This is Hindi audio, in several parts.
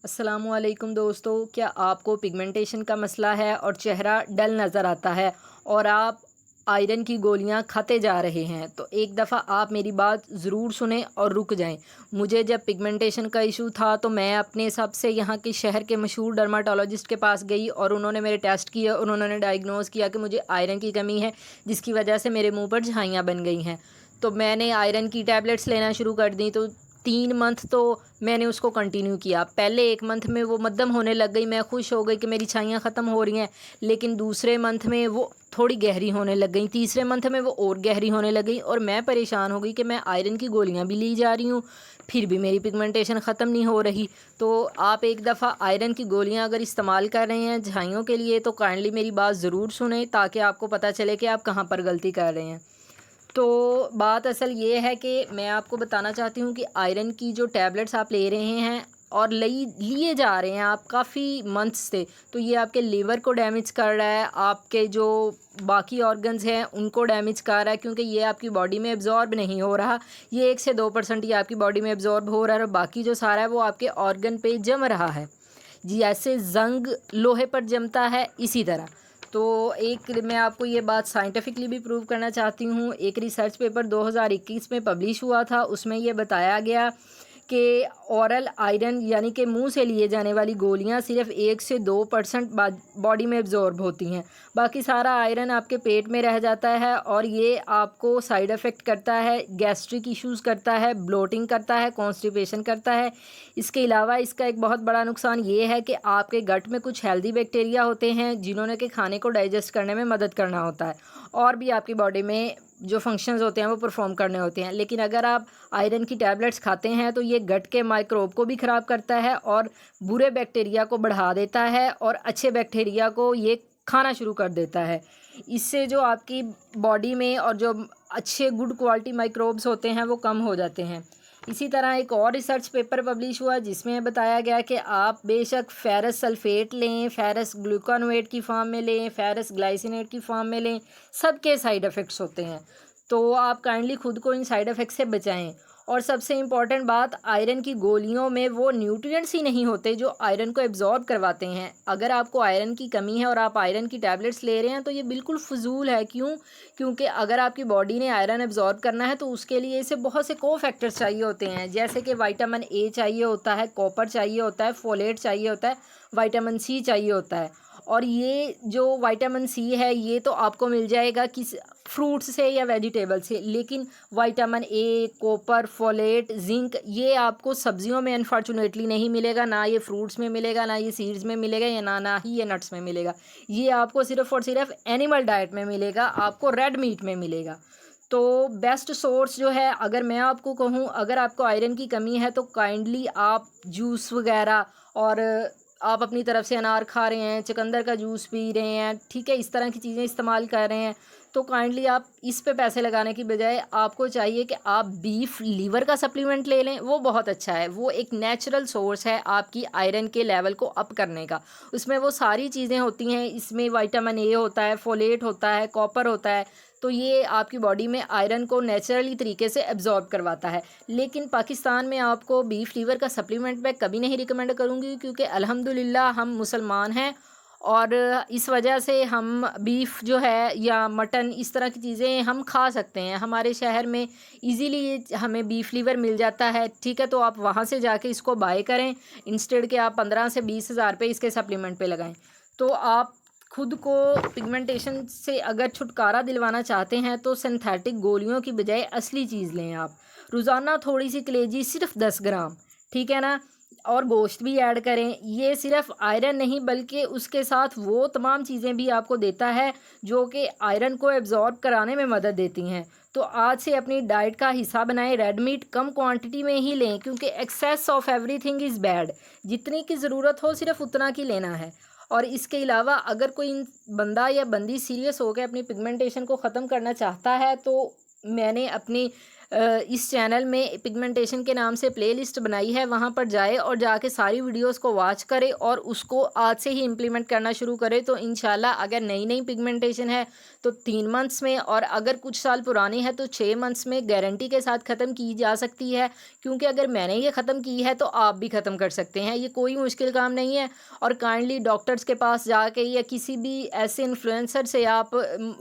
अस्सलामुअलैकुम दोस्तों, क्या आपको पिगमेंटेशन का मसला है और चेहरा डल नज़र आता है और आप आयरन की गोलियां खाते जा रहे हैं? तो एक दफ़ा आप मेरी बात ज़रूर सुने और रुक जाएं। मुझे जब पिगमेंटेशन का इशू था तो मैं अपने सबसे यहाँ के शहर के मशहूर डर्माटोलॉजिस्ट के पास गई और उन्होंने मेरे टेस्ट किए और उन्होंने डायग्नोज़ किया कि मुझे आयरन की कमी है, जिसकी वजह से मेरे मुँह पर झाइयाँ बन गई हैं। तो मैंने आयरन की टैबलेट्स लेना शुरू कर दी। तो 3 मंथ तो मैंने उसको कंटिन्यू किया। पहले 1 मंथ में वो मद्धम होने लग गई, मैं खुश हो गई कि मेरी छाइयाँ ख़त्म हो रही हैं। लेकिन दूसरे मंथ में वो थोड़ी गहरी होने लग गई, तीसरे मंथ में वो और गहरी होने लग गई और मैं परेशान हो गई कि मैं आयरन की गोलियाँ भी ली जा रही हूँ, फिर भी मेरी पिगमेंटेशन ख़त्म नहीं हो रही। तो आप एक दफ़ा आयरन की गोलियाँ अगर इस्तेमाल कर रहे हैं झाइयों के लिए तो काइंडली मेरी बात ज़रूर सुनें, ताकि आपको पता चले कि आप कहाँ पर गलती कर रहे हैं। तो बात असल ये है कि मैं आपको बताना चाहती हूँ कि आयरन की जो टैबलेट्स आप ले रहे हैं और लिए जा रहे हैं आप काफ़ी मंथ्स से, तो ये आपके लीवर को डैमेज कर रहा है, आपके जो बाकी ऑर्गन्स हैं उनको डैमेज कर रहा है, क्योंकि ये आपकी बॉडी में एब्जॉर्ब नहीं हो रहा। ये 1 से 2% ही आपकी बॉडी में एब्जॉर्ब हो रहा है और बाकी जो सारा है वो आपके ऑर्गन पे जम रहा है। जी, ऐसे ज़ंग लोहे पर जमता है, इसी तरह। तो एक मैं आपको ये बात साइंटिफिकली भी प्रूव करना चाहती हूँ। एक रिसर्च पेपर 2021 में पब्लिश हुआ था, उसमें ये बताया गया कि ओरल आयरन यानी कि मुंह से लिए जाने वाली गोलियां सिर्फ 1 से 2% बॉडी में एब्जॉर्ब होती हैं। बाकी सारा आयरन आपके पेट में रह जाता है और ये आपको साइड इफ़ेक्ट करता है, गैस्ट्रिक इश्यूज़ करता है, ब्लोटिंग करता है, कॉन्स्टिपेशन करता है। इसके अलावा इसका एक बहुत बड़ा नुकसान ये है कि आपके गट में कुछ हेल्दी बैक्टीरिया होते हैं जिन्होंने कि खाने को डाइजेस्ट करने में मदद करना होता है और भी आपकी बॉडी में जो फंक्शंस होते हैं वो परफॉर्म करने होते हैं। लेकिन अगर आप आयरन की टैबलेट्स खाते हैं तो ये गट के माइक्रोब को भी ख़राब करता है और बुरे बैक्टीरिया को बढ़ा देता है और अच्छे बैक्टीरिया को ये खाना शुरू कर देता है। इससे जो आपकी बॉडी में और जो अच्छे गुड क्वालिटी माइक्रोब्स होते हैं वो कम हो जाते हैं। इसी तरह एक और रिसर्च पेपर पब्लिश हुआ जिसमें बताया गया कि आप बेशक फेरस सल्फेट लें, फेरस ग्लूकोनेट की फॉर्म में लें, फेरस ग्लाइसिनेट की फॉर्म में लें, सबके साइड इफ़ेक्ट्स होते हैं। तो आप काइंडली खुद को इन साइड इफ़ेक्ट से बचाएं। और सबसे इम्पॉर्टेंट बात, आयरन की गोलियों में वो न्यूट्रिएंट्स ही नहीं होते जो आयरन को एब्जॉर्ब करवाते हैं। अगर आपको आयरन की कमी है और आप आयरन की टैबलेट्स ले रहे हैं तो ये बिल्कुल फ़ुज़ूल है। क्यों? क्योंकि अगर आपकी बॉडी ने आयरन एब्जॉर्ब करना है तो उसके लिए इसे बहुत से को फैक्टर्स चाहिए होते हैं, जैसे कि विटामिन ए चाहिए होता है, कॉपर चाहिए होता है, फोलेट चाहिए होता है, विटामिन सी चाहिए होता है। और ये जो विटामिन सी है ये तो आपको मिल जाएगा किस फ्रूट्स से या वेजिटेबल से, लेकिन vitamin A, copper, folate, zinc ये आपको सब्जियों में अनफॉर्चुनेटली नहीं मिलेगा, ना ये फ्रूट्स में मिलेगा, ना ये सीड्स में मिलेगा, या ना ही ये नट्स में मिलेगा। ये आपको सिर्फ और सिर्फ एनिमल डाइट में मिलेगा, आपको रेड मीट में मिलेगा। तो बेस्ट सोर्स जो है, अगर मैं आपको कहूँ, अगर आपको आयरन की कमी है तो काइंडली आप जूस वगैरह और आप अपनी तरफ से अनार खा रहे हैं, चुकंदर का जूस पी रहे हैं, ठीक है, इस तरह की चीज़ें इस्तेमाल कर रहे हैं, तो काइंडली आप इस पे पैसे लगाने की बजाय आपको चाहिए कि आप बीफ लीवर का सप्लीमेंट ले लें। वो बहुत अच्छा है, वो एक नेचुरल सोर्स है आपकी आयरन के लेवल को अप करने का। उसमें वो सारी चीज़ें होती हैं, इसमें विटामिन ए होता है, फोलेट होता है, कॉपर होता है, तो ये आपकी बॉडी में आयरन को नेचुरली तरीके से एब्जॉर्ब करवाता है। लेकिन पाकिस्तान में आपको बीफ लीवर का सप्लीमेंट मैं कभी नहीं रिकमेंड करूँगी, क्योंकि अल्हम्दुलिल्लाह हम मुसलमान हैं और इस वजह से हम बीफ जो है या मटन इस तरह की चीज़ें हम खा सकते हैं। हमारे शहर में इजीली हमें बीफ लीवर मिल जाता है, ठीक है, तो आप वहाँ से जाके इसको बाय करें, इंस्टेड के आप 15 से 20 हज़ार रुपये इसके सप्लीमेंट पे लगाएं। तो आप खुद को पिगमेंटेशन से अगर छुटकारा दिलवाना चाहते हैं तो सिंथेटिक गोलियों की बजाय असली चीज़ लें आप। रोज़ाना थोड़ी सी कलेजी, सिर्फ 10 ग्राम, ठीक है ना, और गोश्त भी ऐड करें। ये सिर्फ आयरन नहीं बल्कि उसके साथ वो तमाम चीज़ें भी आपको देता है जो कि आयरन को एब्जॉर्ब कराने में मदद देती हैं। तो आज से अपनी डाइट का हिस्सा बनाएं, रेड मीट कम क्वांटिटी में ही लें, क्योंकि excess of everything is bad. जितनी की ज़रूरत हो सिर्फ उतना की लेना है। और इसके अलावा अगर कोई बंदा या बंदी सीरियस होकर अपनी पिगमेंटेशन को ख़त्म करना चाहता है तो मैंने अपनी इस चैनल में पिगमेंटेशन के नाम से प्लेलिस्ट बनाई है, वहाँ पर जाए और जाके सारी वीडियोस को वॉच करे और उसको आज से ही इम्प्लीमेंट करना शुरू करे। तो इंशाल्लाह अगर नई नई पिगमेंटेशन है तो 3 मंथ्स में, और अगर कुछ साल पुरानी है तो 6 मंथ्स में गारंटी के साथ ख़त्म की जा सकती है। क्योंकि अगर मैंने ये ख़त्म की है तो आप भी ख़त्म कर सकते हैं, ये कोई मुश्किल काम नहीं है। और काइंडली डॉक्टर्स के पास जाके या किसी भी ऐसे इन्फ्लुएंसर से आप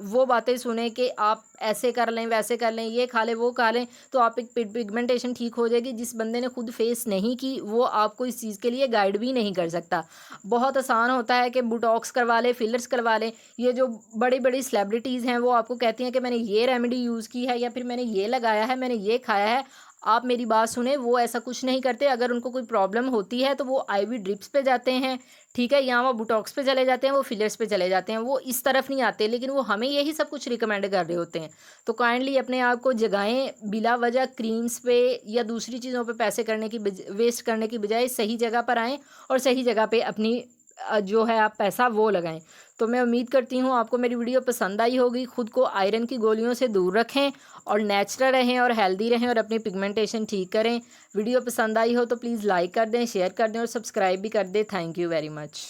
वो बातें सुने कि आप ऐसे कर लें, वैसे कर लें, ये खा लें, वो खा लें, तो आप एक पिगमेंटेशन ठीक हो जाएगी। जिस बंदे ने खुद फेस नहीं की वो आपको इस चीज़ के लिए गाइड भी नहीं कर सकता। बहुत आसान होता है कि बोटॉक्स करवा लें, फिलर्स करवा लें। ये जो बड़ी बड़ी सेलिब्रिटीज़ हैं वो आपको कहती हैं कि मैंने ये रेमेडी यूज़ की है या फिर मैंने ये लगाया है, मैंने ये खाया है। आप मेरी बात सुने, वो ऐसा कुछ नहीं करते। अगर उनको कोई प्रॉब्लम होती है तो वो आईवी ड्रिप्स पे जाते हैं, ठीक है, या वो बोटॉक्स पे चले जाते हैं, वो फिलर्स पे चले जाते हैं, वो इस तरफ नहीं आते। लेकिन वो हमें यही सब कुछ रिकमेंड कर रहे होते हैं। तो काइंडली अपने आप को जगाएं, बिला वजह क्रीम्स पे या दूसरी चीज़ों पे पैसे करने की वेस्ट करने की बजाय सही जगह पर आएँ और सही जगह पे अपनी जो है आप पैसा वो लगाएं। तो मैं उम्मीद करती हूँ आपको मेरी वीडियो पसंद आई होगी। खुद को आयरन की गोलियों से दूर रखें और नेचुरल रहें और हेल्दी रहें और अपनी पिगमेंटेशन ठीक करें। वीडियो पसंद आई हो तो प्लीज़ लाइक कर दें, शेयर कर दें और सब्सक्राइब भी कर दें। Thank you very much.